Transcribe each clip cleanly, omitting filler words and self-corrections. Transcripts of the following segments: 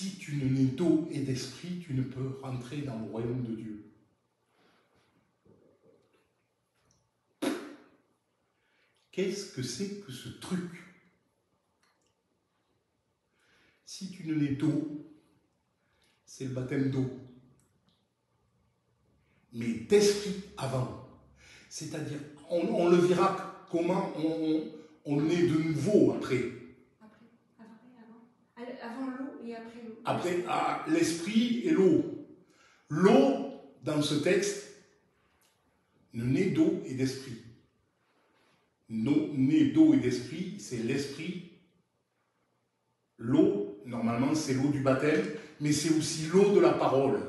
si tu ne n'es d'eau et d'esprit, tu ne peux rentrer dans le royaume de Dieu. Qu'est-ce que c'est que ce truc? Si tu ne n'es d'eau, c'est le baptême d'eau. Mais d'esprit avant. C'est-à-dire, on le verra comment on est de nouveau après. Avant l'eau et après l'eau. Après, l'esprit et l'eau. L'eau, dans ce texte, ne naît d'eau et d'esprit. Né d'eau et d'esprit, c'est l'esprit. L'eau, normalement, c'est l'eau du baptême, mais c'est aussi l'eau de la parole.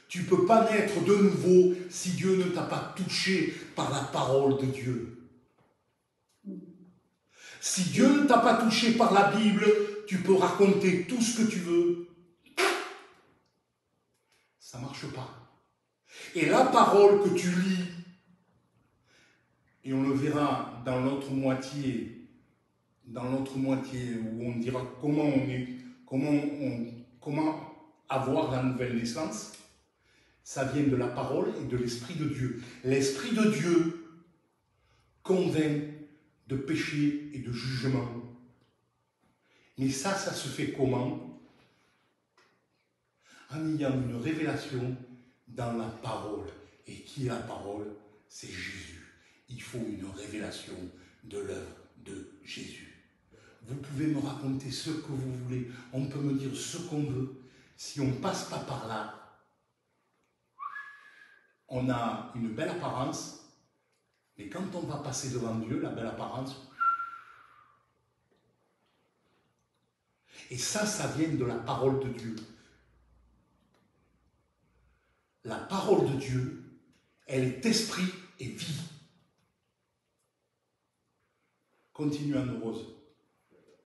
Tu ne peux pas naître de nouveau si Dieu ne t'a pas touché par la parole de Dieu. Si Dieu ne t'a pas touché par la Bible, tu peux raconter tout ce que tu veux. Ça ne marche pas. Et la parole que tu lis, et on le verra dans l'autre moitié où on dira comment avoir la nouvelle naissance, ça vient de la parole et de l'Esprit de Dieu. L'Esprit de Dieu convainc de péché et de jugement. Mais ça se fait comment? En ayant une révélation dans la parole. Et qui est la parole? C'est Jésus. Il faut une révélation de l'œuvre de Jésus. Vous pouvez me raconter ce que vous voulez, on peut me dire ce qu'on veut. Si on ne passe pas par là, on a une belle apparence, mais quand on va passer devant Dieu, la belle apparence, et ça vient de la parole de Dieu. La parole de Dieu, elle est esprit et vie. Continue, Anne-Rose.